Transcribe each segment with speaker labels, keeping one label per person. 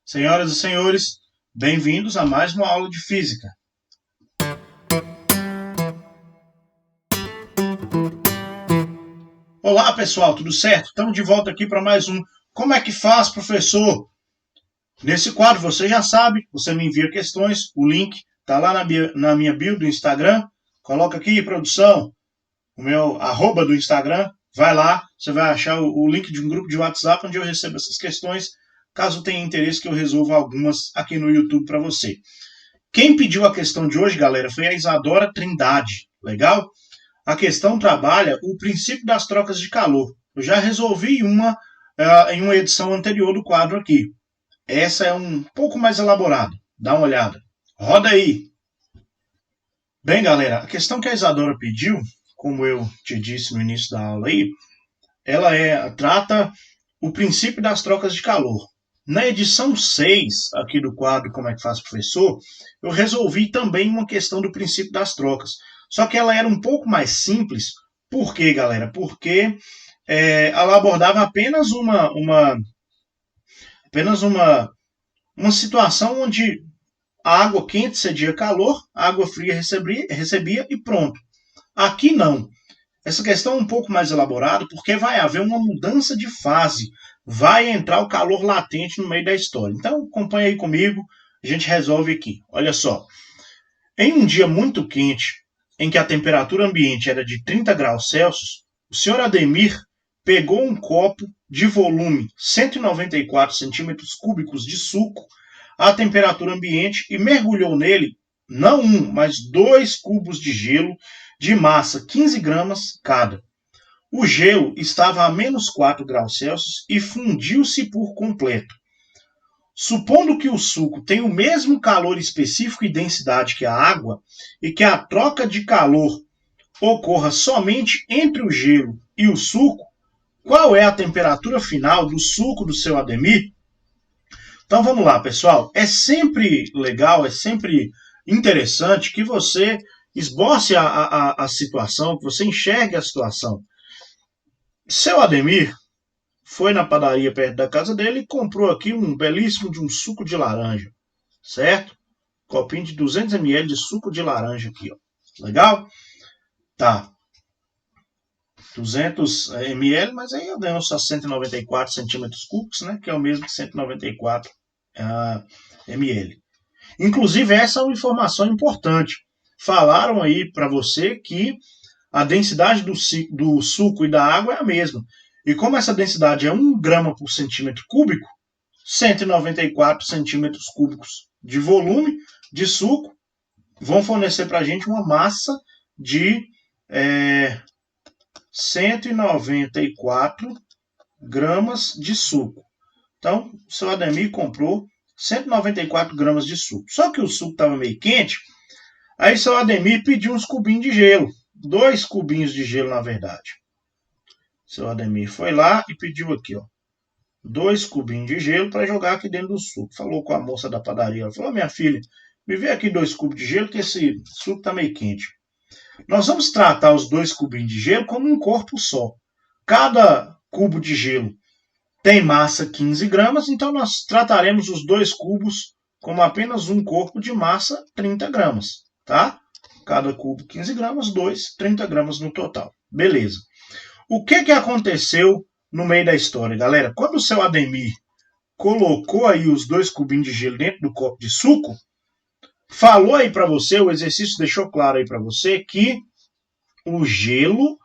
Speaker 1: Senhoras e senhores, bem-vindos a mais uma aula de física. Olá, pessoal, tudo certo? Estamos de volta aqui para mais um Como é que faz, professor? Nesse quadro, você já sabe, você me envia questões, o link está lá na minha bio do Instagram. Coloca aqui, produção, o meu arroba do Instagram. Vai lá, você vai achar o link de um grupo de WhatsApp onde eu recebo essas questões, caso tenha interesse que eu resolva algumas aqui no YouTube para você. Quem pediu a questão de hoje, galera, foi a Isadora Trindade. Legal? A questão trabalha o princípio das trocas de calor. Eu já resolvi uma em uma edição anterior do quadro aqui. Essa é um pouco mais elaborada. Dá uma olhada. Roda aí. Bem, galera, a questão que a Isadora pediu, como eu te disse no início da aula aí, trata o princípio das trocas de calor. Na edição 6 aqui do quadro Como é que faz, professor, eu resolvi também uma questão do princípio das trocas. Só que ela era um pouco mais simples. Por quê, galera? Porque ela abordava apenas uma situação onde a água quente cedia calor, a água fria recebia e pronto. Aqui não. Essa questão é um pouco mais elaborada porque vai haver uma mudança de fase. Vai entrar o calor latente no meio da história. Então, acompanha aí comigo, a gente resolve aqui. Olha só. Em um dia muito quente, em que a temperatura ambiente era de 30 graus Celsius, o senhor Ademir pegou um copo de volume 194 centímetros cúbicos de suco à temperatura ambiente e mergulhou nele não um, mas 2 cubos de gelo de massa 15 gramas cada. O gelo estava a menos 4 graus Celsius e fundiu-se por completo. Supondo que o suco tem o mesmo calor específico e densidade que a água e que a troca de calor ocorra somente entre o gelo e o suco, qual é a temperatura final do suco do seu Ademir? Então vamos lá, pessoal. É sempre legal, é sempre interessante que você esboce a situação, que você enxergue a situação. Seu Ademir foi na padaria perto da casa dele e comprou aqui um belíssimo de um suco de laranja, certo? Copinho de 200 ml de suco de laranja aqui, ó. Legal? Tá. 200 ml, mas aí eu ganho só 194 centímetros cúbicos, né? Que é o mesmo que 194 ml. Inclusive, essa é uma informação importante. Falaram aí para você que a densidade do suco e da água é a mesma. E como essa densidade é 1 grama por centímetro cúbico, 194 centímetros cúbicos de volume de suco vão fornecer para a gente uma massa de 194 gramas de suco. Então, o seu Ademir comprou 194 gramas de suco. Só que o suco estava meio quente, aí o seu Ademir pediu uns cubinhos de gelo. 2 cubinhos de gelo, na verdade. O seu Ademir foi lá e pediu aqui, ó, 2 cubinhos de gelo para jogar aqui dentro do suco. Falou com a moça da padaria. Ela falou: minha filha, me vê aqui 2 cubos de gelo, que esse suco está meio quente. Nós vamos tratar os 2 cubinhos de gelo como um corpo só. Cada cubo de gelo tem massa 15 gramas, então nós trataremos os 2 cubos como apenas um corpo de massa 30 gramas, tá? Cada cubo 15 gramas, 2, 30 gramas no total. Beleza. O que aconteceu no meio da história, galera? Quando o seu Ademir colocou aí os 2 cubinhos de gelo dentro do copo de suco, falou aí para você, o exercício deixou claro aí para você que o gelo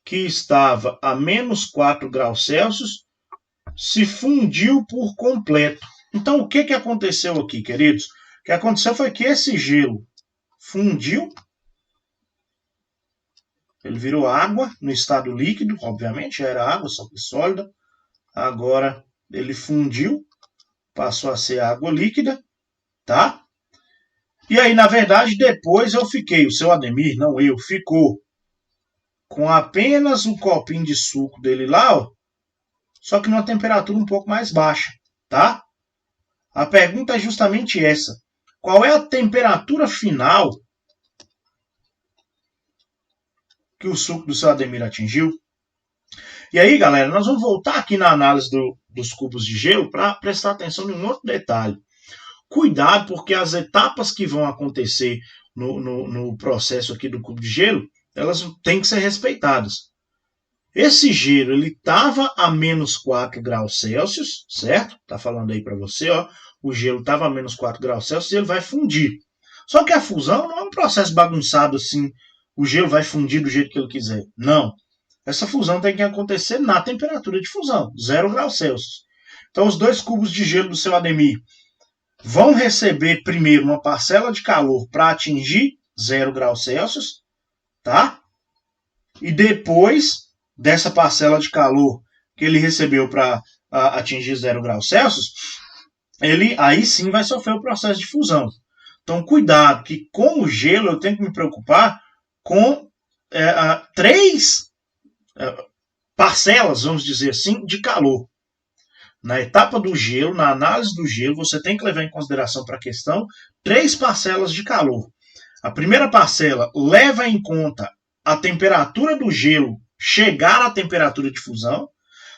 Speaker 1: que estava a menos 4 graus Celsius se fundiu por completo. Então, o que aconteceu aqui, queridos? O que aconteceu foi que esse gelo fundiu, ele virou água no estado líquido, obviamente, já era água, só que sólida. Agora ele fundiu, passou a ser água líquida, tá? E aí, na verdade, depois o seu Ademir, não eu, ficou com apenas um copinho de suco dele lá, ó, só que numa temperatura um pouco mais baixa, tá? A pergunta é justamente essa. Qual é a temperatura final que o suco do seu Ademir atingiu? E aí, galera, nós vamos voltar aqui na análise dos cubos de gelo para prestar atenção em um outro detalhe. Cuidado, porque as etapas que vão acontecer no processo aqui do cubo de gelo, elas têm que ser respeitadas. Esse gelo, ele estava a menos 4 graus Celsius, certo? Tá falando aí para você, ó. O gelo estava a menos 4 graus Celsius e ele vai fundir. Só que a fusão não é um processo bagunçado assim, o gelo vai fundir do jeito que ele quiser. Não. Essa fusão tem que acontecer na temperatura de fusão, 0 graus Celsius. Então, os dois cubos de gelo do seu Ademir vão receber primeiro uma parcela de calor para atingir 0 graus Celsius, tá? E depois dessa parcela de calor que ele recebeu para atingir 0 graus Celsius, ele aí sim vai sofrer o processo de fusão. Então, cuidado, que com o gelo eu tenho que me preocupar com três parcelas, vamos dizer assim, de calor. Na etapa do gelo, na análise do gelo, você tem que levar em consideração para a questão 3 parcelas de calor. A primeira parcela leva em conta a temperatura do gelo chegar à temperatura de fusão.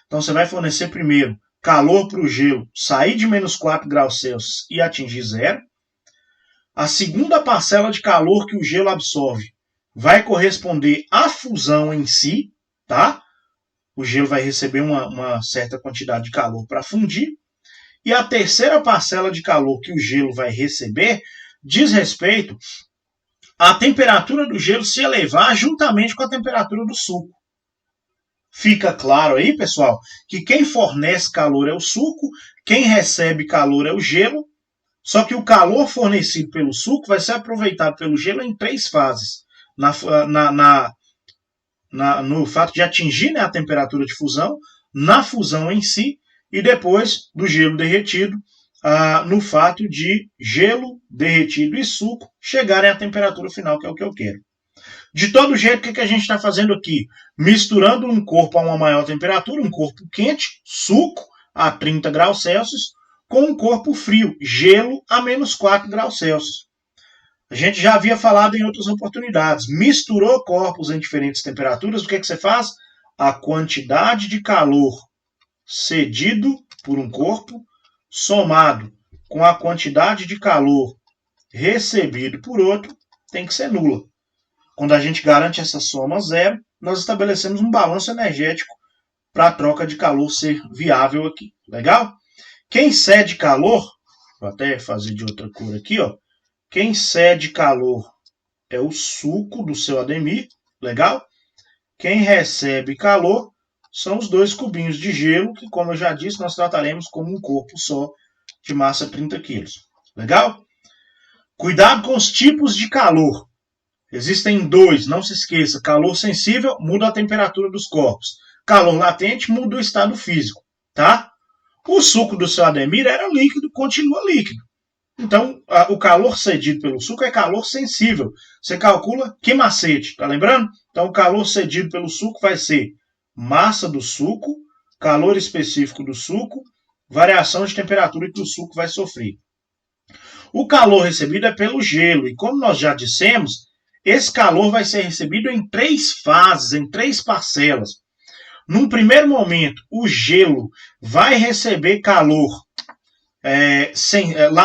Speaker 1: Então você vai fornecer primeiro calor para o gelo sair de menos 4 graus Celsius e atingir 0. A segunda parcela de calor que o gelo absorve vai corresponder à fusão em si, tá? O gelo vai receber uma certa quantidade de calor para fundir. E a terceira parcela de calor que o gelo vai receber diz respeito à temperatura do gelo se elevar juntamente com a temperatura do suco. Fica claro aí, pessoal, que quem fornece calor é o suco, quem recebe calor é o gelo, só que o calor fornecido pelo suco vai ser aproveitado pelo gelo em 3 fases. No fato de atingir, né, a temperatura de fusão, na fusão em si, e depois do gelo derretido, no fato de gelo derretido e suco chegarem à temperatura final, que é o que eu quero. De todo jeito, o que a gente está fazendo aqui? Misturando um corpo a uma maior temperatura, um corpo quente, suco, a 30 graus Celsius, com um corpo frio, gelo, a menos 4 graus Celsius. A gente já havia falado em outras oportunidades. Misturou corpos em diferentes temperaturas, o que você faz? A quantidade de calor cedido por um corpo, somado com a quantidade de calor recebido por outro, tem que ser nula. Quando a gente garante essa soma zero, nós estabelecemos um balanço energético para a troca de calor ser viável aqui. Legal? Quem cede calor, vou até fazer de outra cor aqui, ó. Quem cede calor é o suco do seu Ademir, legal? Quem recebe calor são os 2 cubinhos de gelo, que, como eu já disse, nós trataremos como um corpo só de massa 30 kg. Legal? Cuidado com os tipos de calor. Existem 2, não se esqueça. Calor sensível muda a temperatura dos corpos. Calor latente muda o estado físico, tá? O suco do seu Ademir era líquido, continua líquido. Então, o calor cedido pelo suco é calor sensível. Você calcula que macete, tá lembrando? Então, o calor cedido pelo suco vai ser massa do suco, calor específico do suco, variação de temperatura que o suco vai sofrer. O calor recebido é pelo gelo, e como nós já dissemos, esse calor vai ser recebido em 3 fases, em 3 parcelas. Num primeiro momento, o gelo vai receber calor sensível.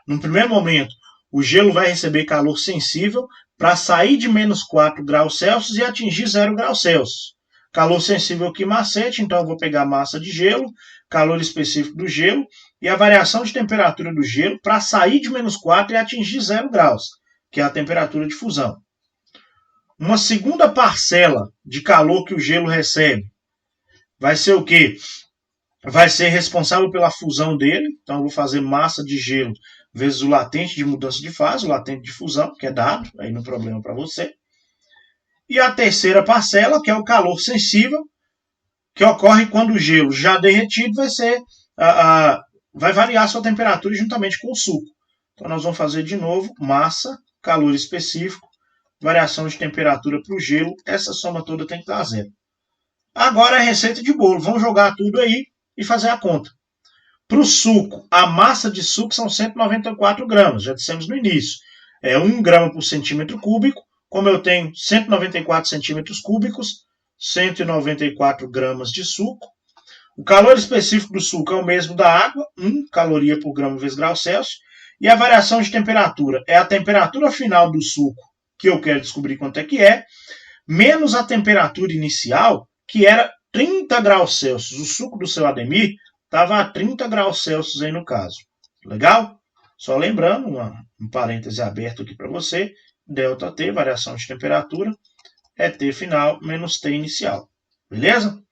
Speaker 1: No primeiro momento, o gelo vai receber calor sensível para sair de menos 4 graus Celsius e atingir 0 graus Celsius. Calor sensível que macete, então eu vou pegar a massa de gelo, calor específico do gelo e a variação de temperatura do gelo para sair de menos 4 e atingir 0 graus, que é a temperatura de fusão. Uma segunda parcela de calor que o gelo recebe vai ser o quê? Vai ser responsável pela fusão dele. Então, eu vou fazer massa de gelo vezes o latente de mudança de fase, o latente de fusão, que é dado, aí no problema para você. E a terceira parcela, que é o calor sensível, que ocorre quando o gelo já derretido vai variar a sua temperatura juntamente com o suco. Então, nós vamos fazer de novo massa, calor específico, variação de temperatura para o gelo. Essa soma toda tem que dar 0. Agora é receita de bolo. Vamos jogar tudo aí e fazer a conta. Para o suco, a massa de suco são 194 gramas, já dissemos no início. É 1 grama por centímetro cúbico como eu tenho 194 centímetros cúbicos, 194 gramas de suco. O calor específico do suco é o mesmo da água, 1 caloria por grama vezes grau Celsius. E a variação de temperatura é a temperatura final do suco, que eu quero descobrir quanto é, menos a temperatura inicial, que era 30 graus Celsius. O suco do seu Ademir estava a 30 graus Celsius aí no caso. Legal? Só lembrando, um parêntese aberto aqui para você, ΔT, variação de temperatura, é T final menos T inicial. Beleza?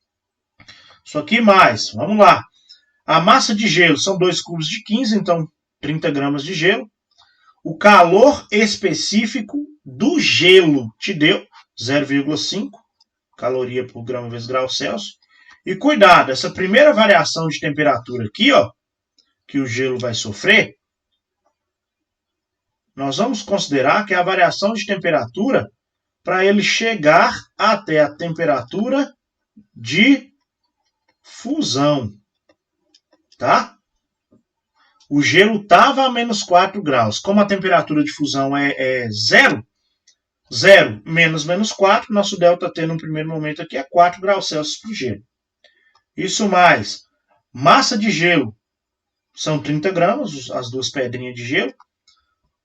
Speaker 1: Isso aqui mais, vamos lá. A massa de gelo são 2 cubos de 15, então 30 gramas de gelo. O calor específico do gelo te deu 0,5 caloria por grama vezes grau Celsius. E cuidado, essa primeira variação de temperatura aqui, ó, que o gelo vai sofrer, nós vamos considerar que é a variação de temperatura para ele chegar até a temperatura de fusão, tá? O gelo estava a menos 4 graus. Como a temperatura de fusão é 0, 0 menos 4, nosso ΔT no primeiro momento aqui é 4 graus Celsius para o gelo. Isso mais, massa de gelo são 30 gramas, as duas pedrinhas de gelo.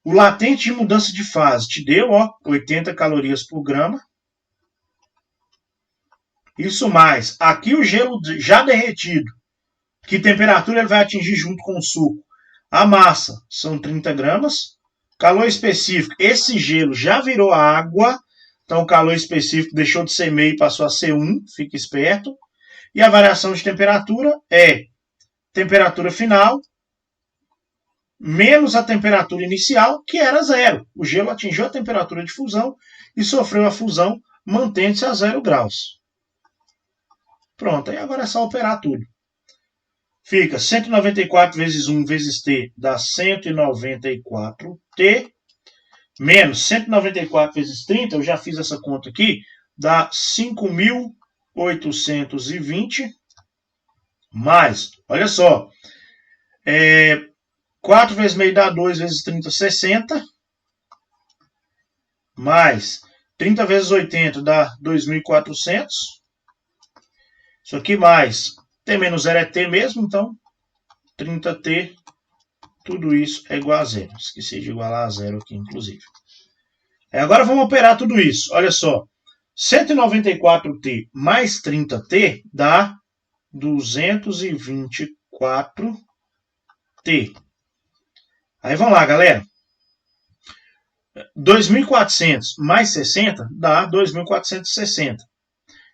Speaker 1: O latente de mudança de fase te deu 80 calorias por grama. Isso mais, aqui o gelo já derretido, que temperatura ele vai atingir junto com o suco? A massa são 30 gramas. Calor específico, esse gelo já virou água, então o calor específico deixou de ser meio e passou a ser 1, fique esperto. E a variação de temperatura é temperatura final menos a temperatura inicial, que era 0. O gelo atingiu a temperatura de fusão e sofreu a fusão, mantendo-se a 0 graus. Pronto, aí agora é só operar tudo. Fica 194 vezes 1 vezes T dá 194T, menos 194 vezes 30, eu já fiz essa conta aqui, dá 5.820, mais, olha só, 4 vezes meio dá 2 vezes 30, 60, mais 30 vezes 80 dá 2.400, isso aqui mais, T menos 0 é T mesmo, então 30T, tudo isso é igual a 0. Esqueci de igualar a 0 aqui, inclusive. Agora vamos operar tudo isso. Olha só, 194T mais 30T dá 224T. Aí vamos lá, galera. 2.400 mais 60 dá 2.460.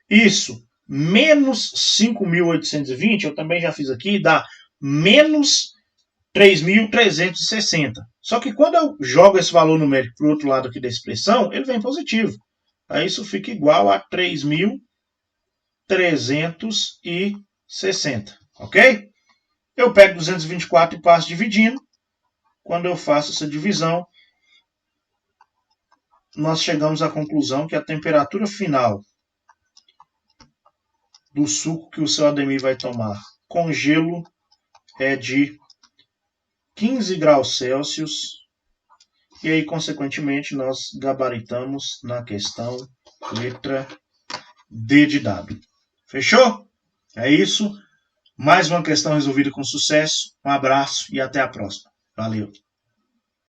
Speaker 1: Isso menos 5.820, eu também já fiz aqui, dá menos 3.360. Só que quando eu jogo esse valor numérico para o outro lado aqui da expressão, ele vem positivo. Aí isso fica igual a 3.360, ok? Eu pego 224 e passo dividindo. Quando eu faço essa divisão, nós chegamos à conclusão que a temperatura final do suco que o seu Ademir vai tomar com gelo é de 15 graus Celsius. E aí, consequentemente, nós gabaritamos na questão letra D de dado. Fechou? É isso. Mais uma questão resolvida com sucesso. Um abraço e até a próxima. Valeu!